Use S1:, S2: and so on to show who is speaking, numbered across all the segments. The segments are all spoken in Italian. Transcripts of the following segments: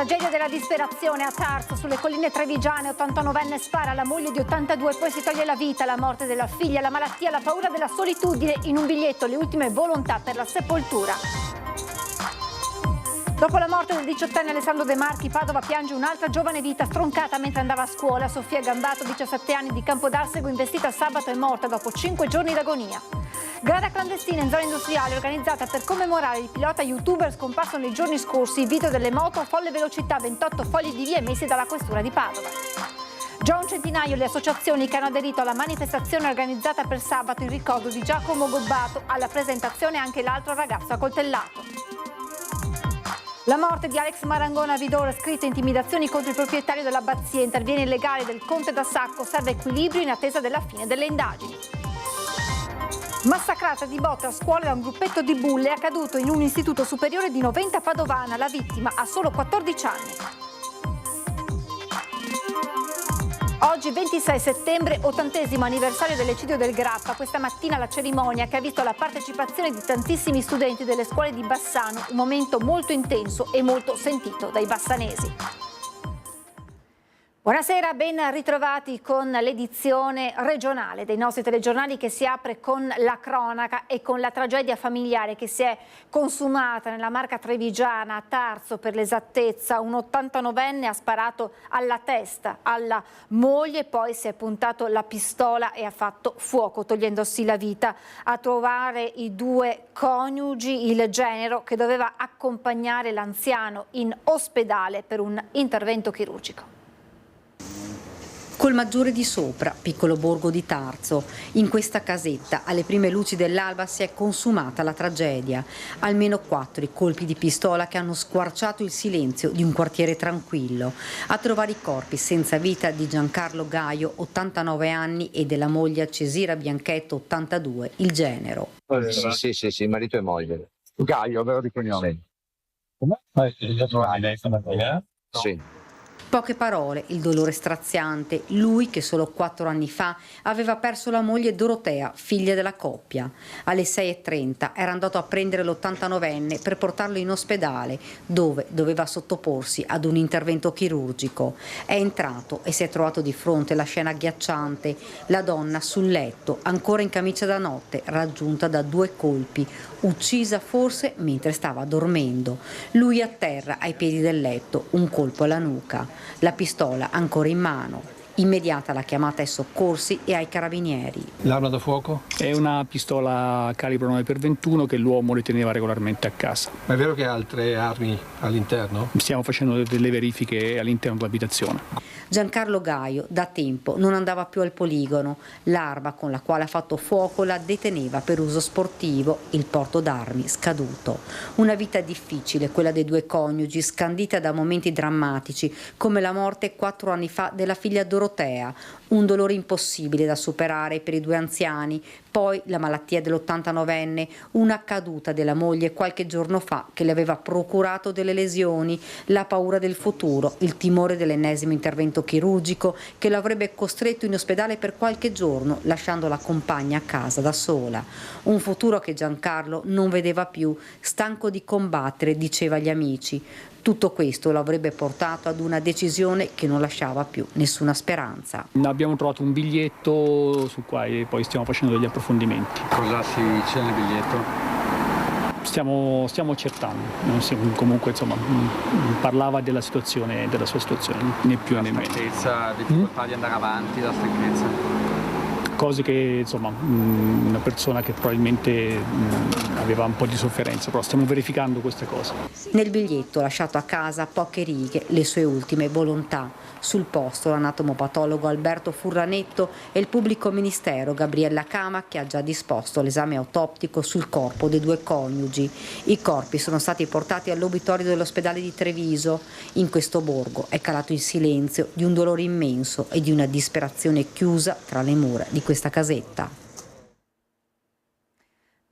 S1: Tragedia della disperazione a Tarso, sulle colline trevigiane. 89enne spara alla moglie di 82, poi si toglie la vita. La morte della figlia, la malattia, la paura della solitudine. In un biglietto le ultime volontà per la sepoltura. Dopo la morte del 18enne Alessandro De Marchi, Padova piange un'altra giovane vita stroncata mentre andava a scuola. Sofia Gambato, 17 anni, di Campodarsego, investita sabato, è morta dopo 5 giorni d'agonia. Grada clandestina in zona industriale organizzata per commemorare il pilota youtuber scomparso nei giorni scorsi. Video delle moto a folle velocità, 28 fogli di via emessi dalla questura di Padova. Già un centinaio le associazioni che hanno aderito alla manifestazione organizzata per sabato in ricordo di Giacomo Gobbato. Alla presentazione anche l'altro ragazzo accoltellato. La morte di Alex Marangona a Vidore, scritte intimidazioni contro il proprietario dell'abbazia. Interviene il legale del Conte da Sacco, serve equilibrio in attesa della fine delle indagini. Massacrata di botte a scuola da un gruppetto di bulle, è accaduto in un istituto superiore di Noventa Padovana. La vittima ha solo 14 anni. Oggi 26 settembre, 80° anniversario dell'eccidio del Grappa. Questa mattina la cerimonia che ha visto la partecipazione di tantissimi studenti delle scuole di Bassano, un momento molto intenso e molto sentito dai bassanesi. Buonasera, ben ritrovati con l'edizione regionale dei nostri telegiornali che si apre con la cronaca e con la tragedia familiare che si è consumata nella Marca trevigiana, a Tarso per l'esattezza. Un 89enne ha sparato alla testa alla moglie, poi si è puntato la pistola e ha fatto fuoco, togliendosi la vita. A trovare i due coniugi, il genero che doveva accompagnare l'anziano in ospedale per un intervento chirurgico.
S2: Col Maggiore di Sopra, piccolo borgo di Tarso. In questa casetta, alle prime luci dell'alba, si è consumata la tragedia. Almeno 4 i colpi di pistola che hanno squarciato il silenzio di un quartiere tranquillo. A trovare i corpi senza vita di Giancarlo Gaio, 89 anni, e della moglie Cesira Bianchetto, 82, il genero.
S3: Sì, marito e moglie.
S4: Gaio, vero di cognome?
S3: Sì.
S2: Poche parole, il dolore straziante. Lui, che solo 4 anni fa aveva perso la moglie Dorotea, figlia della coppia. Alle 6:30 era andato a prendere l'89enne per portarlo in ospedale, dove doveva sottoporsi ad un intervento chirurgico. È entrato e si è trovato di fronte alla scena agghiacciante. La donna sul letto, ancora in camicia da notte, raggiunta da 2 colpi, uccisa forse mentre stava dormendo. Lui a terra, ai piedi del letto, un colpo alla nuca. La pistola ancora in mano. Immediata la chiamata ai soccorsi e ai carabinieri.
S4: L'arma da fuoco?
S5: È una pistola calibro 9x21 che l'uomo riteneva regolarmente a casa.
S4: Ma è vero che ha altre armi all'interno?
S5: Stiamo facendo delle verifiche all'interno dell'abitazione.
S2: Giancarlo Gaio da tempo non andava più al poligono. L'arma con la quale ha fatto fuoco la deteneva per uso sportivo, il porto d'armi scaduto. Una vita difficile, quella dei due coniugi, scandita da momenti drammatici, come la morte 4 anni fa della figlia Dorotea, un dolore impossibile da superare per i due anziani, poi la malattia dell'89enne, una caduta della moglie qualche giorno fa che le aveva procurato delle lesioni, la paura del futuro, il timore dell'ennesimo intervento chirurgico che lo avrebbe costretto in ospedale per qualche giorno, lasciando la compagna a casa da sola. Un futuro che Giancarlo non vedeva più, stanco di combattere, diceva agli amici. Tutto questo lo avrebbe portato ad una decisione che non lasciava più nessuna speranza.
S5: Abbiamo trovato un biglietto sul quale poi stiamo facendo degli approfondimenti.
S4: Cosa c'è nel biglietto?
S5: Stiamo accertando. Comunque insomma parlava della sua situazione, né più né meno.
S4: La difficoltà di andare avanti, la stanchezza.
S5: Cose che insomma una persona che probabilmente aveva un po' di sofferenza, però stiamo verificando queste cose.
S2: Nel biglietto lasciato a casa poche righe, le sue ultime volontà. Sul posto l'anatomopatologo Alberto Furranetto e il pubblico ministero Gabriella Cama, che ha già disposto l'esame autoptico sul corpo dei due coniugi. I corpi sono stati portati all'obitorio dell'ospedale di Treviso. In questo borgo è calato il silenzio di un dolore immenso e di una disperazione chiusa tra le mura di questa casetta.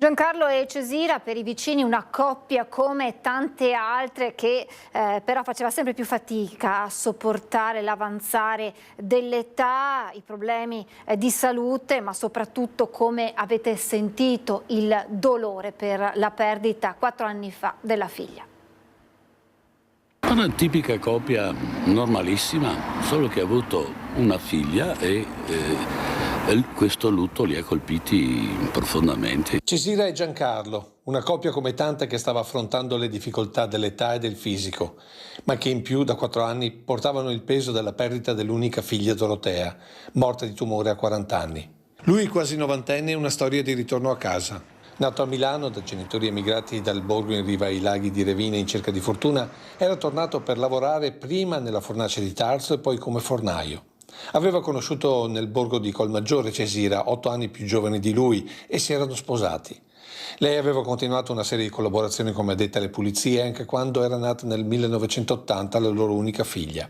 S1: Giancarlo e Cesira, per i vicini una coppia come tante altre che però faceva sempre più fatica a sopportare l'avanzare dell'età, i problemi di salute, ma soprattutto, come avete sentito, il dolore per la perdita 4 anni fa della figlia.
S6: Una tipica coppia normalissima, solo che ha avuto una figlia e questo lutto li ha colpiti profondamente.
S4: Cesira e Giancarlo, una coppia come tante che stava affrontando le difficoltà dell'età e del fisico, ma che in più da 4 anni portavano il peso della perdita dell'unica figlia Dorotea, morta di tumore a 40 anni. Lui, quasi novantenne, una storia di ritorno a casa. Nato a Milano da genitori emigrati dal borgo in riva ai laghi di Revina in cerca di fortuna, era tornato per lavorare prima nella fornace di Tarso e poi come fornaio. Aveva conosciuto nel borgo di Colmaggiore Cesira, 8 anni più giovane di lui, e si erano sposati. Lei aveva continuato una serie di collaborazioni come addetta alle pulizie anche quando era nata nel 1980 la loro unica figlia.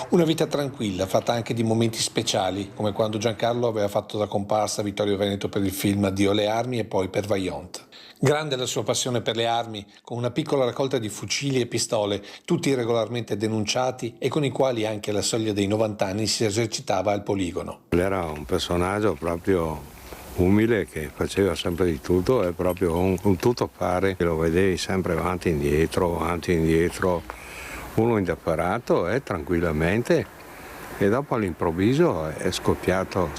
S4: Una vita tranquilla, fatta anche di momenti speciali, come quando Giancarlo aveva fatto da comparsa a Vittorio Veneto per il film Addio alle armi e poi per Vaillant. Grande la sua passione per le armi, con una piccola raccolta di fucili e pistole, tutti regolarmente denunciati e con i quali anche alla soglia dei 90 anni si esercitava al poligono.
S7: Era un personaggio proprio umile che faceva sempre di tutto, è proprio un tuttofare, lo vedevi sempre avanti e indietro, uno indifferato e tranquillamente, e dopo all'improvviso è scoppiato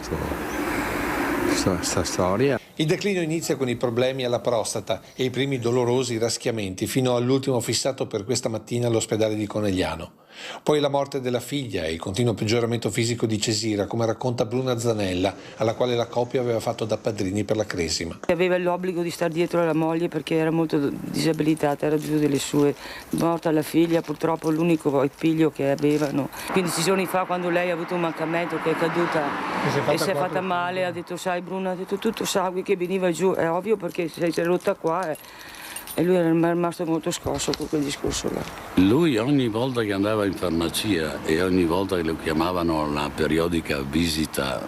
S7: questa storia.
S4: Il declino inizia con i problemi alla prostata e i primi dolorosi raschiamenti fino all'ultimo fissato per questa mattina all'ospedale di Conegliano. Poi la morte della figlia e il continuo peggioramento fisico di Cesira, come racconta Bruna Zanella, alla quale la coppia aveva fatto da padrini per la cresima.
S8: Aveva l'obbligo di stare dietro alla moglie perché era molto disabilitata, era giù delle sue. Morta la figlia, purtroppo l'unico figlio che avevano. 15 giorni fa, quando lei ha avuto un mancamento, che è caduta e si è fatta male, ha detto: sai Bruna, ha detto tutto sangue che veniva giù, è ovvio perché sei rotta qua. E lui era rimasto molto scosso con quel discorso là.
S6: Lui ogni volta che andava in farmacia e ogni volta che lo chiamavano alla periodica visita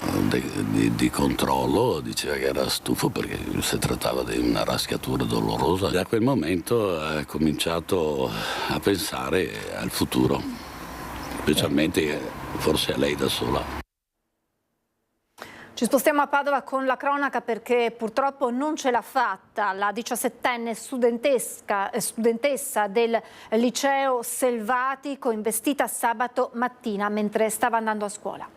S6: di controllo, diceva che era stufo perché si trattava di una raschiatura dolorosa. Da quel momento ha cominciato a pensare al futuro, specialmente forse a lei da sola.
S1: Ci spostiamo a Padova con la cronaca perché purtroppo non ce l'ha fatta la 17enne studentessa del liceo Selvatico, investita sabato mattina mentre stava andando a scuola.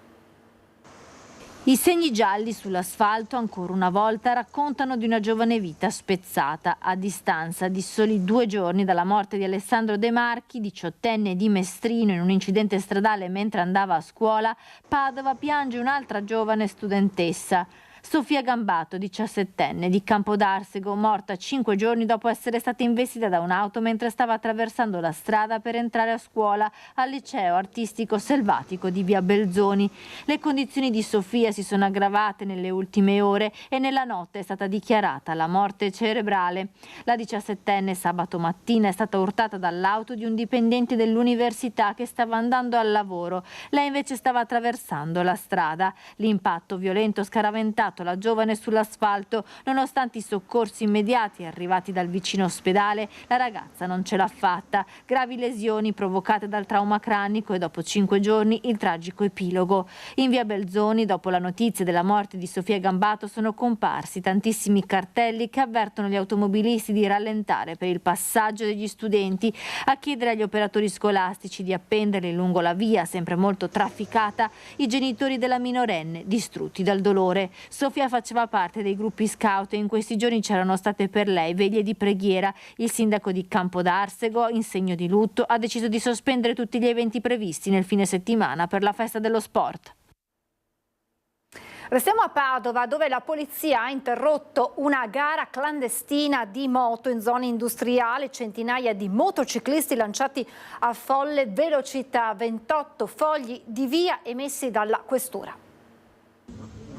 S1: I segni gialli sull'asfalto ancora una volta raccontano di una giovane vita spezzata a distanza di soli 2 giorni dalla morte di Alessandro De Marchi, 18enne di Mestrino, in un incidente stradale mentre andava a scuola. Padova piange un'altra giovane studentessa, Sofia Gambato, 17enne di Campodarsego, morta 5 giorni dopo essere stata investita da un'auto mentre stava attraversando la strada per entrare a scuola al liceo artistico Selvatico di via Belzoni. Le condizioni di Sofia si sono aggravate nelle ultime ore e nella notte è stata dichiarata la morte cerebrale. La 17enne sabato mattina è stata urtata dall'auto di un dipendente dell'università che stava andando al lavoro. Lei invece stava attraversando la strada. L'impatto violento scaraventato la giovane sull'asfalto. Nonostante i soccorsi immediati arrivati dal vicino ospedale, la ragazza non ce l'ha fatta. Gravi lesioni provocate dal trauma cranico e dopo 5 giorni il tragico epilogo. In via Belzoni, dopo la notizia della morte di Sofia Gambato, sono comparsi tantissimi cartelli che avvertono gli automobilisti di rallentare per il passaggio degli studenti, a chiedere agli operatori scolastici di appenderli lungo la via sempre molto trafficata i genitori della minorenne distrutti dal dolore. Sofia faceva parte dei gruppi scout e in questi giorni c'erano state per lei veglie di preghiera. Il sindaco di Campodarsego, in segno di lutto, ha deciso di sospendere tutti gli eventi previsti nel fine settimana per la festa dello sport. Restiamo a Padova, dove la polizia ha interrotto una gara clandestina di moto in zona industriale. Centinaia di motociclisti lanciati a folle velocità, 28 fogli di via emessi dalla questura.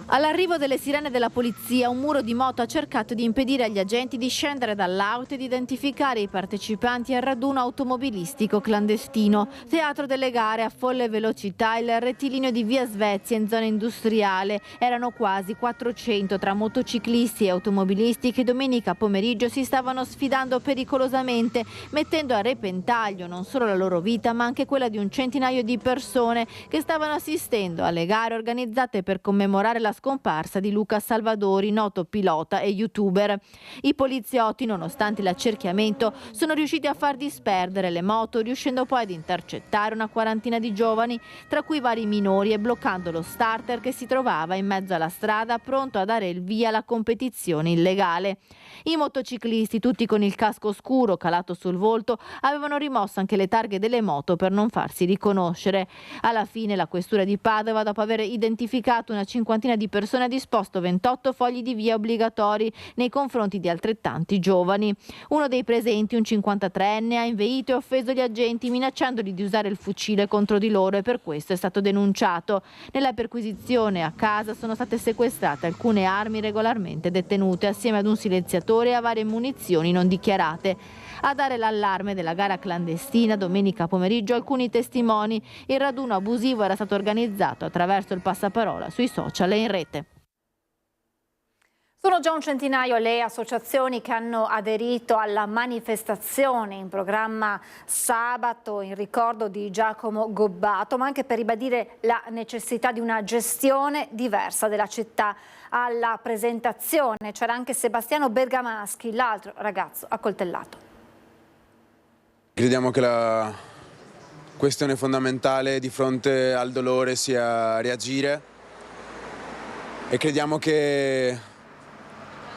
S1: All'arrivo delle sirene della polizia, un muro di moto ha cercato di impedire agli agenti di scendere dall'auto e di identificare i partecipanti al raduno automobilistico clandestino. Teatro delle gare a folle velocità il rettilineo di via Svezia in zona industriale. Erano quasi 400 tra motociclisti e automobilisti che domenica pomeriggio si stavano sfidando pericolosamente, mettendo a repentaglio non solo la loro vita ma anche quella di un centinaio di persone che stavano assistendo alle gare organizzate per commemorare la
S9: scomparsa di Luca Salvadori, noto pilota e youtuber. I poliziotti, nonostante l'accerchiamento, sono riusciti a far disperdere le moto, riuscendo poi ad intercettare una quarantina di giovani, tra cui vari minori, e bloccando lo starter che si trovava in mezzo alla strada, pronto a dare il via alla competizione illegale. I motociclisti, tutti con il casco scuro calato sul volto, avevano rimosso anche le targhe delle moto per non farsi riconoscere. Alla fine la questura di Padova, dopo aver identificato una cinquantina di persone, ha disposto 28 fogli di via obbligatori nei confronti di altrettanti giovani. Uno dei presenti, un 53enne, ha inveito e offeso gli agenti minacciandoli di usare il fucile contro di loro, e per questo è stato denunciato. Nella perquisizione a casa sono state sequestrate alcune armi regolarmente detenute, assieme ad un silenziatore e a varie munizioni non dichiarate. A dare l'allarme della gara clandestina domenica pomeriggio alcuni testimoni. Il raduno abusivo era stato organizzato attraverso il passaparola sui social e in rete.
S1: Sono già un centinaio le associazioni che hanno aderito alla manifestazione in programma sabato in ricordo di Giacomo Gobbato, ma anche per ribadire la necessità di una gestione diversa della città. Alla presentazione c'era anche Sebastiano Bergamaschi, l'altro ragazzo accoltellato.
S10: Crediamo che la questione fondamentale di fronte al dolore sia reagire, e crediamo che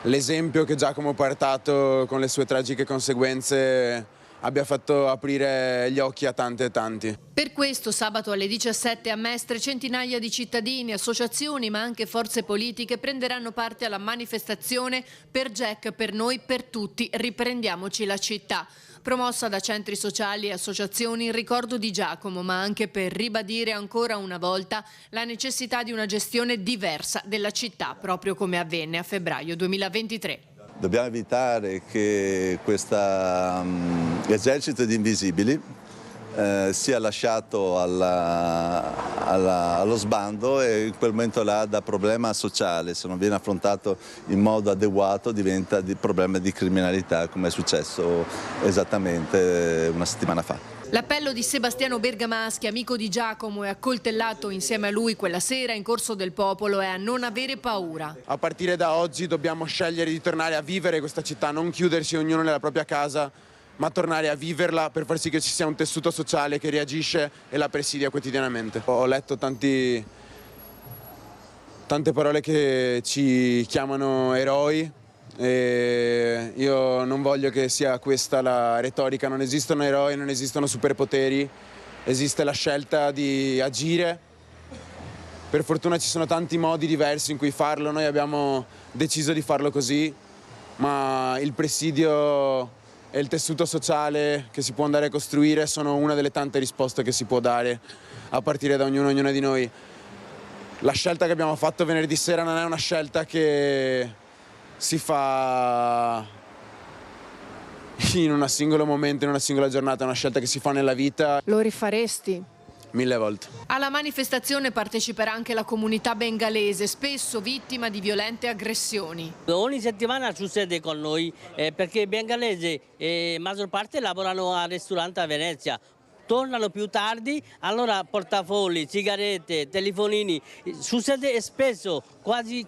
S10: l'esempio che Giacomo ha portato con le sue tragiche conseguenze abbia fatto aprire gli occhi a tante e tanti.
S11: Per questo sabato alle 17 a Mestre centinaia di cittadini, associazioni ma anche forze politiche prenderanno parte alla manifestazione Per Jack, per noi, per tutti, riprendiamoci la città. Promossa da centri sociali e associazioni in ricordo di Giacomo, ma anche per ribadire ancora una volta la necessità di una gestione diversa della città, proprio come avvenne a febbraio 2023.
S12: Dobbiamo evitare che questo esercito di invisibili sia lasciato allo sbando, e in quel momento là da problema sociale, se non viene affrontato in modo adeguato, diventa di problema di criminalità, come è successo esattamente una settimana fa.
S11: L'appello di Sebastiano Bergamaschi, amico di Giacomo e accoltellato insieme a lui quella sera in Corso del Popolo, è a non avere paura.
S10: A partire da oggi dobbiamo scegliere di tornare a vivere questa città, non chiudersi ognuno nella propria casa, ma tornare a viverla per far sì che ci sia un tessuto sociale che reagisce e la presidia quotidianamente. Ho letto tante parole che ci chiamano eroi, e io non voglio che sia questa la retorica. Non esistono eroi, non esistono superpoteri, esiste la scelta di agire. Per fortuna ci sono tanti modi diversi in cui farlo, noi abbiamo deciso di farlo così, ma il presidio e il tessuto sociale che si può andare a costruire sono una delle tante risposte che si può dare a partire da ognuna di noi. La scelta che abbiamo fatto venerdì sera non è una scelta che si fa in un singolo momento, in una singola giornata, è una scelta che si fa nella vita.
S13: Lo rifaresti?
S10: 1000 volte.
S11: Alla manifestazione parteciperà anche la comunità bengalese, spesso vittima di violente aggressioni.
S14: Ogni settimana succede con noi perché i bengalesi maggior parte lavorano al ristorante a Venezia. Tornano più tardi, allora portafogli, sigarette, telefonini, succede spesso, quasi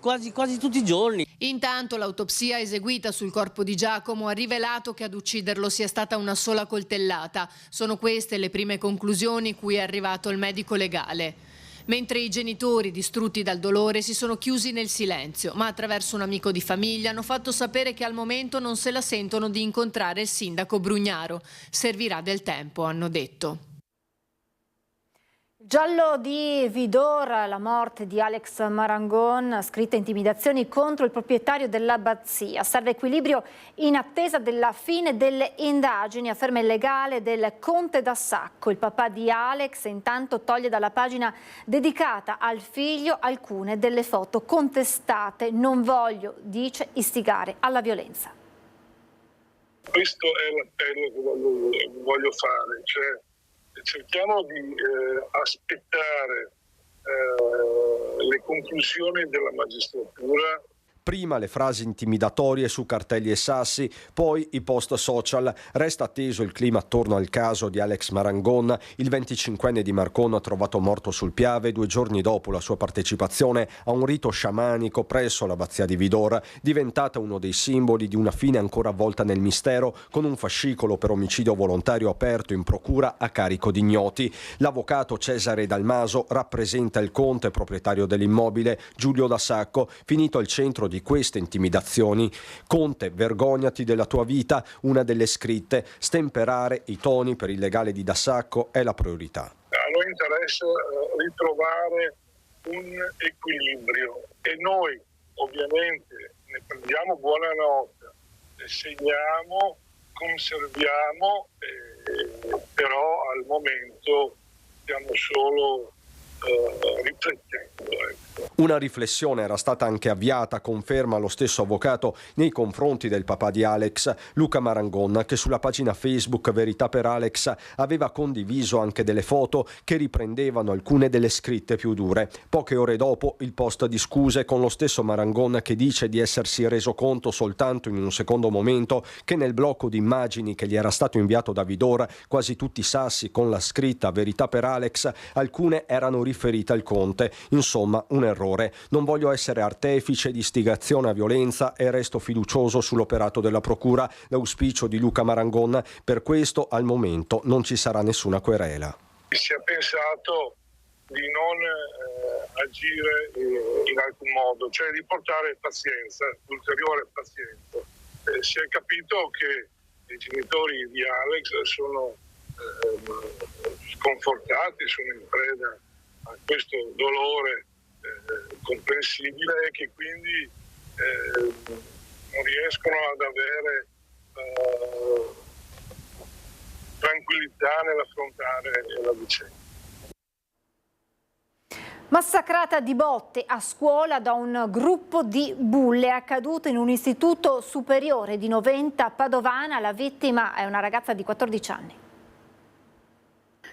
S14: tutti i giorni.
S11: Intanto l'autopsia eseguita sul corpo di Giacomo ha rivelato che ad ucciderlo sia stata una sola coltellata. Sono queste le prime conclusioni cui è arrivato il medico legale. Mentre i genitori, distrutti dal dolore, si sono chiusi nel silenzio, ma attraverso un amico di famiglia hanno fatto sapere che al momento non se la sentono di incontrare il sindaco Brugnaro. Servirà del tempo, hanno detto.
S1: Giallo di Vidor, la morte di Alex Marangon, scritte intimidazioni contro il proprietario dell'abbazia. Serve equilibrio in attesa della fine delle indagini, afferma il legale del Conte da Sacco. Il papà di Alex intanto toglie dalla pagina dedicata al figlio alcune delle foto contestate. Non voglio, dice, istigare alla violenza.
S15: Questo è l'appello che voglio fare, cioè cerchiamo di aspettare le conclusioni della magistratura.
S13: Prima le frasi intimidatorie su cartelli e sassi, poi i post social. Resta atteso il clima attorno al caso di Alex Marangon. Il 25enne di Marcon trovato morto sul Piave 2 giorni dopo la sua partecipazione a un rito sciamanico presso l'abbazia di Vidor, diventata uno dei simboli di una fine ancora avvolta nel mistero, con un fascicolo per omicidio volontario aperto in procura a carico di ignoti. L'avvocato Cesare Dalmaso rappresenta il conte proprietario dell'immobile, Giulio Da Sacco, finito al centro di queste intimidazioni. Conte, vergognati della tua vita, una delle scritte. Stemperare i toni per il legale di Da Sacco è la priorità.
S15: A noi interessa ritrovare un equilibrio e noi ovviamente ne prendiamo buona nota, ne segniamo, conserviamo, però al momento stiamo solo riflettendo.
S13: Una riflessione era stata anche avviata, conferma lo stesso avvocato, nei confronti del papà di Alex, Luca Marangon, che sulla pagina Facebook Verità per Alex aveva condiviso anche delle foto che riprendevano alcune delle scritte più dure. Poche ore dopo il post di scuse con lo stesso Marangon, che dice di essersi reso conto soltanto in un secondo momento che nel blocco di immagini che gli era stato inviato da Vidor, quasi tutti sassi con la scritta Verità per Alex, alcune erano riferite al conte. Insomma, un errore. Non voglio essere artefice di istigazione a violenza e resto fiducioso sull'operato della procura. L'auspicio di Luca Marangon: per questo al momento non ci sarà nessuna querela.
S15: Si è pensato di non agire in alcun modo, cioè di portare pazienza, ulteriore pazienza. Si è capito che i genitori di Alex sono sconfortati, sono in preda a questo dolore comprensibile e che quindi non riescono ad avere tranquillità nell'affrontare la vicenda.
S1: Massacrata di botte a scuola da un gruppo di bulle, è accaduto in un istituto superiore di Noventa Padovana. La vittima è una ragazza di 14 anni.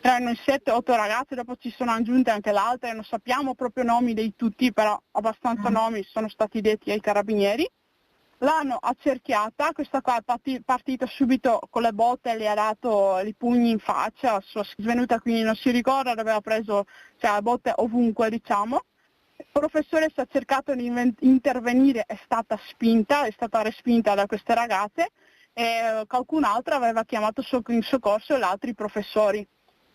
S16: Erano 7-8 ragazze, dopo ci sono aggiunte anche le altre, non sappiamo proprio nomi di tutti, però abbastanza nomi sono stati detti ai carabinieri. L'hanno accerchiata, questa qua è partita subito con le botte, le ha dato i pugni in faccia, la sua svenuta quindi non si ricorda, aveva preso botte ovunque, diciamo. La professoressa ha cercato di intervenire, è stata respinta da queste ragazze e qualcun altro aveva chiamato in soccorso gli altri professori.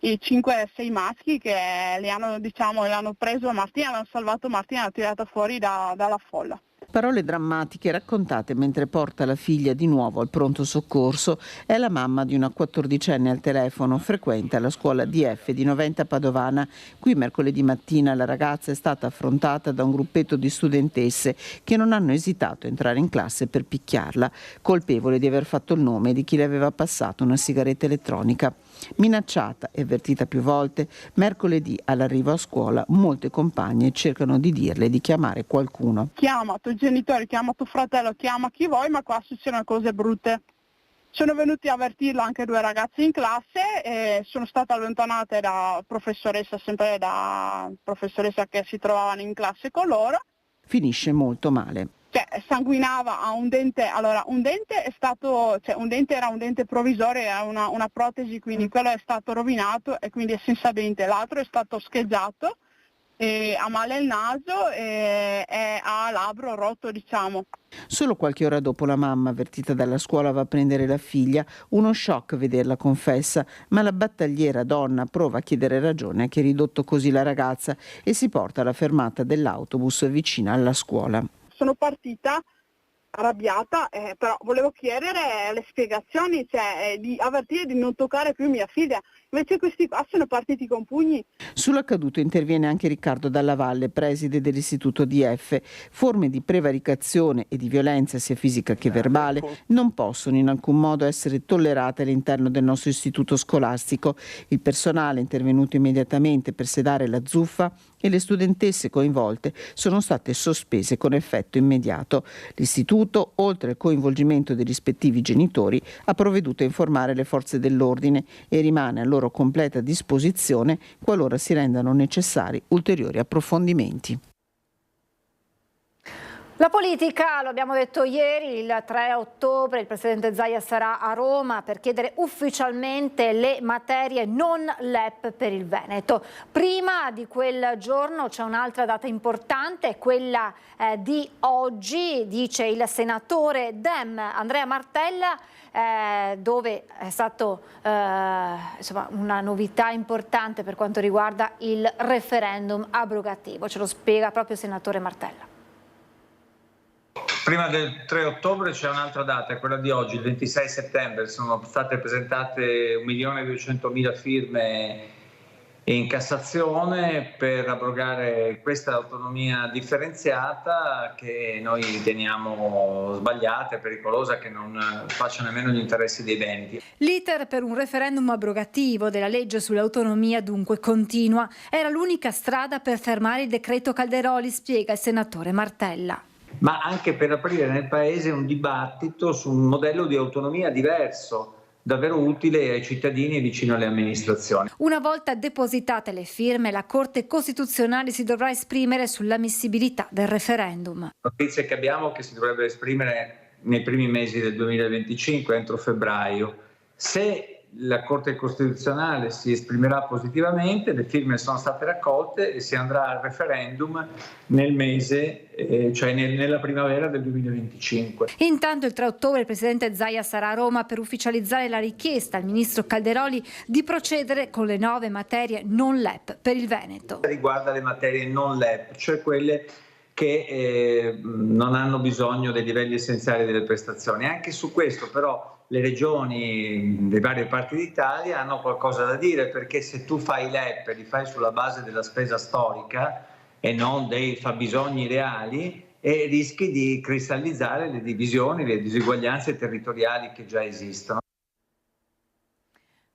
S16: I 5-6 maschi che l'hanno preso Martina, l'hanno salvato Martina, l'hanno tirata fuori dalla folla.
S17: Parole drammatiche raccontate mentre porta la figlia di nuovo al pronto soccorso. È la mamma di una 14enne al telefono, frequenta la scuola DF di Noventa Padovana. Qui mercoledì mattina la ragazza è stata affrontata da un gruppetto di studentesse che non hanno esitato a entrare in classe per picchiarla, colpevole di aver fatto il nome di chi le aveva passato una sigaretta elettronica. Minacciata e avvertita più volte, mercoledì all'arrivo a scuola molte compagne cercano di dirle di chiamare qualcuno.
S16: Chiama tuoi genitori, chiama tuo fratello, chiama chi vuoi, ma qua succedono cose brutte. Sono venuti a avvertirlo anche 2 ragazzi in classe e sono state allontanate da professoressa, sempre da professoressa che si trovavano in classe con loro.
S17: Finisce molto male.
S16: Sanguinava a un dente, allora un dente è stato, un dente era un dente provvisorio, era una protesi, quindi quello è stato rovinato e quindi è senza dente, l'altro è stato scheggiato, ha male il naso e ha il labbro rotto, diciamo.
S17: Solo qualche ora dopo la mamma, avvertita dalla scuola, va a prendere la figlia. Uno shock vederla, confessa, ma la battagliera donna prova a chiedere ragione a chi ha ridotto così la ragazza e si porta alla fermata dell'autobus vicina alla scuola.
S16: Sono partita arrabbiata, però volevo chiedere le spiegazioni, di avvertire di non toccare più mia figlia. Invece questi qua sono partiti con pugni.
S17: Sull'accaduto interviene anche Riccardo Dalla Valle, preside dell'istituto DF. Forme di prevaricazione e di violenza, sia fisica che verbale, non possono in alcun modo essere tollerate all'interno del nostro istituto scolastico. Il personale è intervenuto immediatamente per sedare la zuffa e le studentesse coinvolte sono state sospese con effetto immediato. L'istituto, oltre al coinvolgimento dei rispettivi genitori, ha provveduto a informare le forze dell'ordine e rimane a loro completa disposizione qualora si rendano necessari ulteriori approfondimenti.
S1: La politica, lo abbiamo detto ieri, il 3 ottobre il Presidente Zaia sarà a Roma per chiedere ufficialmente le materie non LEP per il Veneto. Prima di quel giorno c'è un'altra data importante, quella di oggi, dice il senatore Dem Andrea Martella, dove è stato insomma, una novità importante per quanto riguarda il referendum abrogativo. Ce lo spiega proprio il senatore Martella.
S18: Prima del 3 ottobre c'è un'altra data, quella di oggi, il 26 settembre. Sono state presentate 1.200.000 firme in Cassazione per abrogare questa autonomia differenziata che noi riteniamo sbagliata e pericolosa, che non faccia nemmeno gli interessi dei veneti.
S1: L'iter per un referendum abrogativo della legge sull'autonomia dunque continua. Era l'unica strada per fermare il decreto Calderoli, spiega il senatore Martella.
S18: Ma anche per aprire nel Paese un dibattito su un modello di autonomia diverso, davvero utile ai cittadini e vicino alle amministrazioni.
S1: Una volta depositate le firme, la Corte Costituzionale si dovrà esprimere sull'ammissibilità del referendum.
S18: Notizie che abbiamo che si dovrebbe esprimere nei primi mesi del 2025, entro febbraio. Se la Corte Costituzionale si esprimerà positivamente, le firme sono state raccolte e si andrà al referendum nel mese, cioè nella primavera del 2025.
S1: Intanto il 3 ottobre il Presidente Zaia sarà a Roma per ufficializzare la richiesta al Ministro Calderoli di procedere con le 9 materie non LEP per il Veneto.
S18: Riguarda le materie non LEP, cioè quelle che non hanno bisogno dei livelli essenziali delle prestazioni. Anche su questo però le regioni delle varie parti d'Italia hanno qualcosa da dire, perché se tu fai LEP li fai sulla base della spesa storica e non dei fabbisogni reali, e rischi di cristallizzare le divisioni, le diseguaglianze territoriali che già esistono.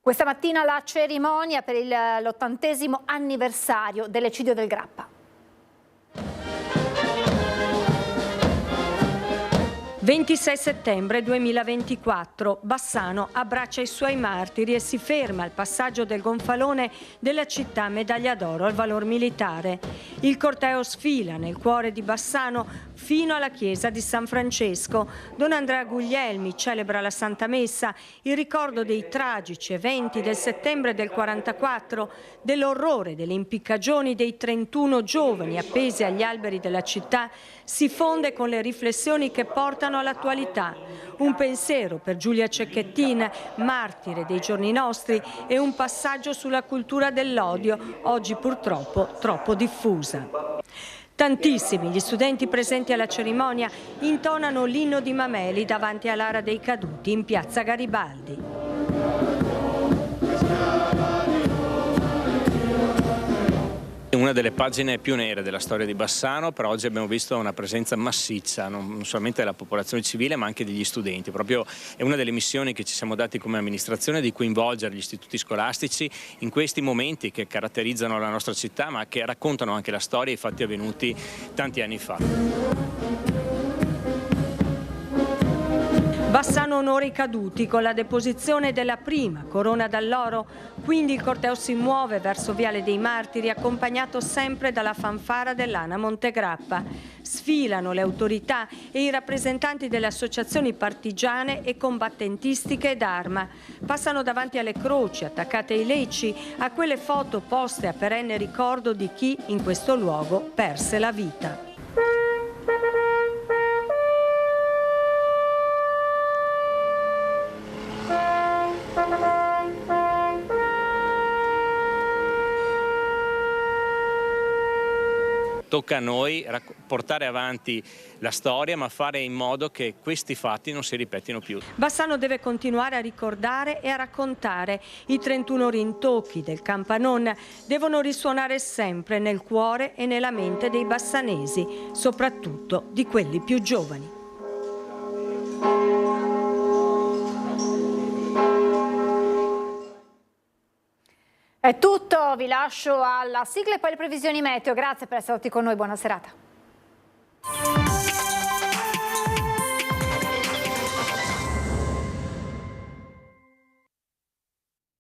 S1: Questa mattina la cerimonia per l'80° anniversario dell'eccidio del Grappa.
S19: 26 settembre 2024, Bassano abbraccia i suoi martiri e si ferma al passaggio del gonfalone della città medaglia d'oro al valor militare. Il corteo sfila nel cuore di Bassano fino alla chiesa di San Francesco. Don Andrea Guglielmi celebra la Santa Messa, il ricordo dei tragici eventi del settembre del 44, dell'orrore delle impiccagioni dei 31 giovani appesi agli alberi della città, si fonde con le riflessioni che portano all'attualità. Un pensiero per Giulia Cecchettin, martire dei giorni nostri, e un passaggio sulla cultura dell'odio, oggi purtroppo troppo diffusa. Tantissimi gli studenti presenti alla cerimonia intonano l'inno di Mameli davanti all'Ara dei Caduti in piazza Garibaldi.
S20: Una delle pagine più nere della storia di Bassano, però oggi abbiamo visto una presenza massiccia, non solamente della popolazione civile ma anche degli studenti. Proprio è una delle missioni che ci siamo dati come amministrazione, di coinvolgere gli istituti scolastici in questi momenti che caratterizzano la nostra città, ma che raccontano anche la storia e i fatti avvenuti tanti anni fa.
S19: Bassano onora i caduti con la deposizione della prima corona d'alloro, quindi il corteo si muove verso Viale dei Martiri accompagnato sempre dalla fanfara dell'Ana Montegrappa. Sfilano le autorità e i rappresentanti delle associazioni partigiane e combattentistiche d'Arma. Passano davanti alle croci attaccate ai lecci, a quelle foto poste a perenne ricordo di chi in questo luogo perse la vita.
S20: Tocca a noi portare avanti la storia, ma fare in modo che questi fatti non si ripetino più.
S19: Bassano deve continuare a ricordare e a raccontare. I 31 rintocchi del Campanon devono risuonare sempre nel cuore e nella mente dei bassanesi, soprattutto di quelli più giovani.
S1: È tutto, vi lascio alla sigla e poi le previsioni meteo. Grazie per essere stati con noi, buona serata.